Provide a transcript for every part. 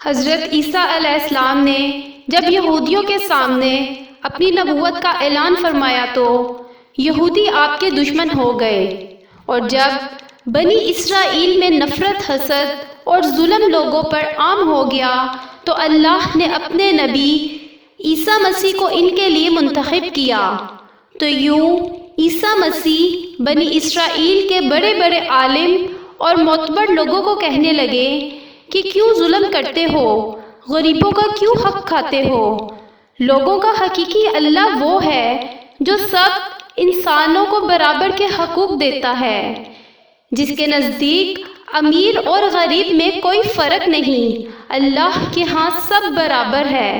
حضرت عیسیٰ علیہ السلام نے جب یہودیوں کے سامنے اپنی نبوت کا اعلان فرمایا تو یہودی آپ کے دشمن ہو گئے، اور جب بنی اسرائیل میں نفرت، حسد اور ظلم لوگوں پر عام ہو گیا تو اللہ نے اپنے نبی عیسیٰ مسیح کو ان کے لیے منتخب کیا۔ تو یوں عیسیٰ مسیح بنی اسرائیل کے بڑے بڑے عالم اور معتبر لوگوں کو کہنے لگے کہ کیوں ظلم کرتے ہو، غریبوں کا کیوں حق کھاتے ہو؟ لوگوں کا حقیقی اللہ وہ ہے جو سب انسانوں کو برابر کے حقوق دیتا ہے، جس کے نزدیک امیر اور غریب میں کوئی فرق نہیں، اللہ کے ہاں سب برابر ہے۔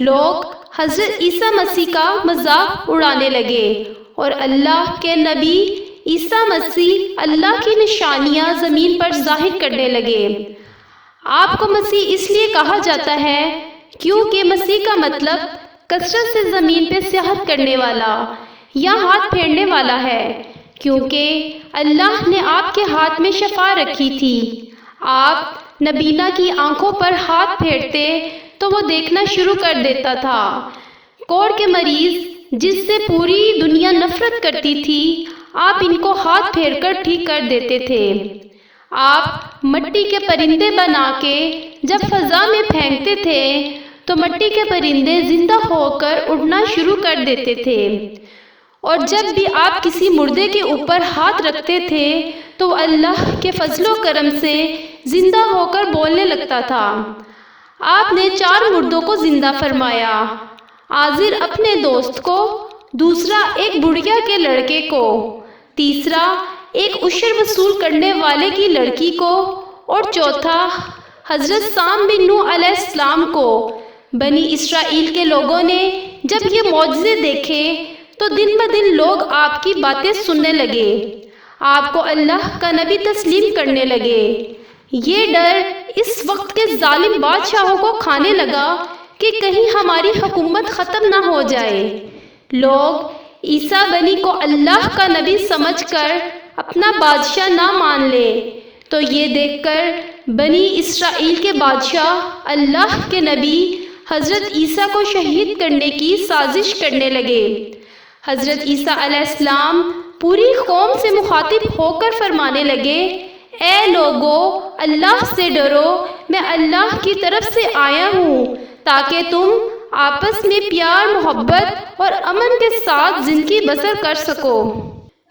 لوگ حضرت عیسیٰ مسیح کا مذاق اڑانے لگے اور اللہ کے نبی عیسیٰ مسیح اللہ کی نشانیاں زمین پر ظاہر کرنے لگے۔ آپ کو مسیح اس لیے کہا جاتا ہے کیونکہ مسیح کا مطلب کثرت سے زمین پہ سیاحت کرنے والا یا ہاتھ پھیرنے والا ہے، کیونکہ اللہ نے آپ کے ہاتھ میں شفا رکھی تھی۔ آپ نبینا کی آنکھوں پر ہاتھ پھیرتے تو وہ دیکھنا شروع کر دیتا تھا۔ کوڑ کے مریض جس سے پوری دنیا نفرت کرتی تھی، آپ ان کو ہاتھ پھیر کر ٹھیک کر دیتے تھے۔ آپ مٹی کے پرندے بنا کے جب فضا میں پھینکتے تھے تو مٹی کے پرندے زندہ ہو کر اڑنا شروع کر دیتے تھے، اور جب بھی آپ کسی مردے کے اوپر ہاتھ رکھتے تھے تو وہ اللہ کے فضل و کرم سے زندہ ہو کر بولنے لگتا تھا۔ آپ نے 4 مردوں کو زندہ فرمایا، عازر اپنے دوست کو، دوسرا ایک بڑھیا کے لڑکے کو، تیسرا ایک عشر وصول کرنے والے کی لڑکی کو، اور چوتھا حضرت سام بن نوح علیہ السلام کو۔ بنی اسرائیل کے لوگوں نے جب یہ معجزے دیکھے تو دن بدن لوگ آپ کی باتیں سننے لگے، آپ کو اللہ کا نبی تسلیم کرنے لگے۔ یہ ڈر اس وقت کے ظالم بادشاہوں کو کھانے لگا کہ کہیں ہماری حکومت ختم نہ ہو جائے۔ لوگ عیسیٰ بنی کو اللہ کا نبی سمجھ کر اپنا بادشاہ نہ مان لے تو یہ دیکھ کر بنی اسرائیل کے بادشاہ اللہ کے نبی حضرت عیسیٰ کو شہید کرنے کی سازش کرنے لگے۔ حضرت عیسیٰ علیہ السلام پوری قوم سے مخاطب ہو کر فرمانے لگے، اے لوگو، اللہ سے ڈرو، میں اللہ کی طرف سے آیا ہوں تاکہ تم آپس میں پیار، محبت اور امن کے ساتھ زندگی بسر کر سکو۔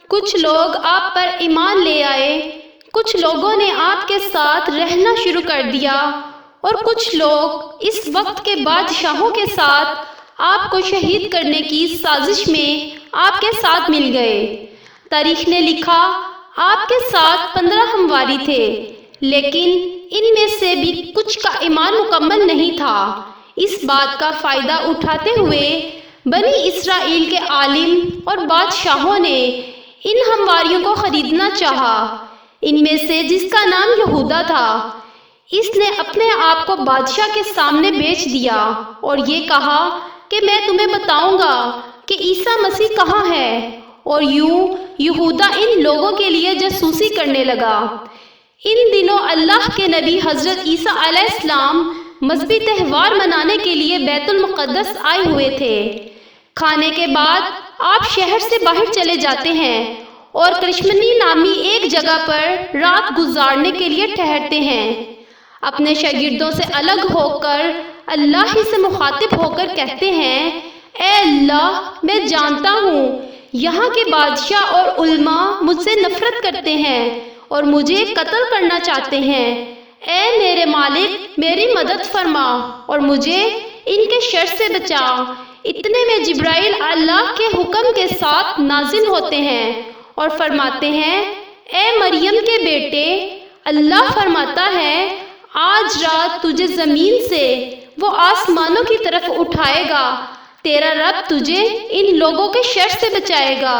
کچھ لوگ آپ پر ایمان لے آئے، کچھ لوگوں نے آپ کے ساتھ رہنا شروع کر دیا، اور کچھ لوگ اس وقت کے بادشاہوں کے ساتھ آپ کو شہید کرنے کی سازش میں آپ کے ساتھ مل گئے۔ تاریخ نے لکھا آپ کے ساتھ 15 ہمواری تھے، لیکن ان میں سے بھی کچھ کا ایمان مکمل نہیں تھا۔ اس بات کا فائدہ اٹھاتے ہوئے بنی اسرائیل کے عالم اور بادشاہوں نے ان ہمواریوں کو خریدنا چاہا۔ ان میں سے جس کا نام یہودا تھا، اس نے اپنے آپ کو بادشاہ کے سامنے بیچ دیا اور یہ کہا کہ میں تمہیں بتاؤں گا کہ عیسیٰ مسیح کہاں ہے، اور یوں یہودا ان لوگوں کے لیے جاسوسی کرنے لگا۔ ان دنوں اللہ کے نبی حضرت عیسیٰ علیہ السلام مذہبی تہوار منانے کے لیے بیت المقدس آئے ہوئے تھے۔ کھانے کے بعد آپ شہر سے باہر چلے جاتے ہیں اور کرشمنی نامی ایک جگہ پر رات گزارنے کے لیے ٹھہرتے ہیں۔ اپنے شاگردوں سے الگ ہو کر اللہ ہی سے مخاطب ہو کر کہتے ہیں، اے اللہ، میں جانتا ہوں یہاں کے بادشاہ اور علماء مجھ سے نفرت کرتے ہیں اور مجھے قتل کرنا چاہتے ہیں۔ اے میرے مالک، میری مدد فرما اور مجھے ان کے شر سے بچا۔ اتنے میں جبرائیل اللہ کے حکم کے ساتھ نازل ہوتے ہیں اور فرماتے ہیں، اے مریم کے بیٹے، اللہ فرماتا ہے آج رات تجھے زمین سے وہ آسمانوں کی طرف اٹھائے گا، تیرا رب تجھے ان لوگوں کے شر سے بچائے گا،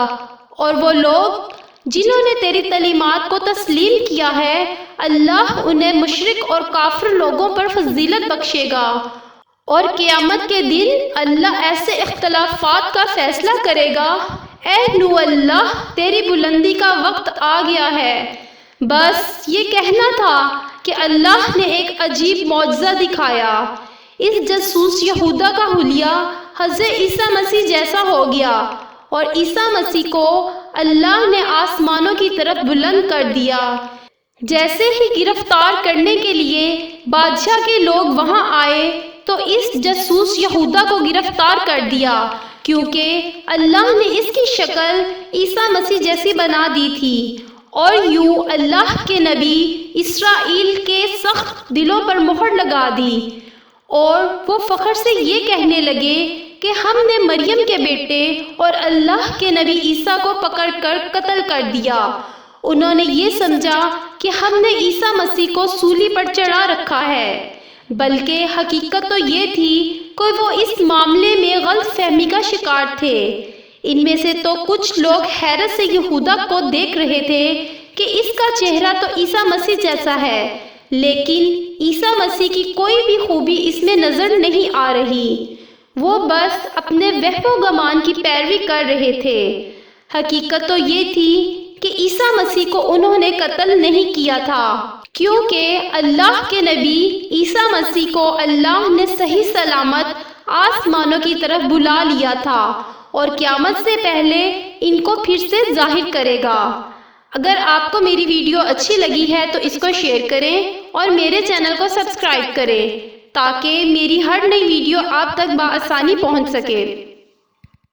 اور وہ لوگ جنہوں نے تیری تعلیمات کو تسلیم کیا ہے، اللہ انہیں مشرک اور کافر لوگوں پر فضیلت بخشے گا، اور قیامت کے دن اللہ ایسے اختلافات کا فیصلہ کرے گا۔ اے نو اللہ، تیری بلندی کا وقت آ گیا ہے۔ بس یہ کہنا تھا کہ اللہ نے ایک عجیب معجزہ دکھایا۔ اس جاسوس یہودا کا حلیہ حضرت عیسیٰ مسیح جیسا ہو گیا اور عیسیٰ مسیح کو اللہ نے آسمانوں کی طرف بلند کر دیا۔ جیسے ہی گرفتار کرنے کے لیے بادشاہ کے لوگ وہاں آئے تو اس جاسوس یہودا کو گرفتار کر دیا، کیونکہ اللہ نے اس کی شکل عیسیٰ مسیح جیسی بنا دی تھی، اور یوں اللہ کے نبی اسرائیل کے سخت دلوں پر مہر لگا دی، اور وہ فخر سے یہ کہنے لگے کہ ہم نے مریم کے بیٹے اور اللہ کے نبی عیسیٰ کو پکڑ کر قتل کر دیا۔ انہوں نے یہ سمجھا کہ ہم نے عیسیٰ مسیح کو سولی پر چڑھا رکھا ہے، بلکہ حقیقت تو یہ تھی کہ وہ اس معاملے میں غلط فہمی کا شکار تھے۔ ان میں سے تو کچھ لوگ حیرت سے یہودا کو دیکھ رہے تھے کہ اس کا چہرہ تو عیسیٰ مسیح جیسا ہے، لیکن عیسیٰ مسیح کی کوئی بھی خوبی اس میں نظر نہیں آ رہی۔ وہ بس اپنے وہم و گمان کی پیروی کر رہے تھے۔ حقیقت تو یہ تھی کہ عیسیٰ مسیح کو انہوں نے قتل نہیں کیا تھا، کیونکہ اللہ کے نبی عیسیٰ مسیح کو اللہ نے صحیح سلامت آسمانوں کی طرف بلا لیا تھا اور قیامت سے پہلے ان کو پھر سے ظاہر کرے گا۔ اگر آپ کو میری ویڈیو اچھی لگی ہے تو اس کو شیئر کریں اور میرے چینل کو سبسکرائب کریں تاکہ میری ہر نئی ویڈیو آپ تک بآسانی پہنچ سکے۔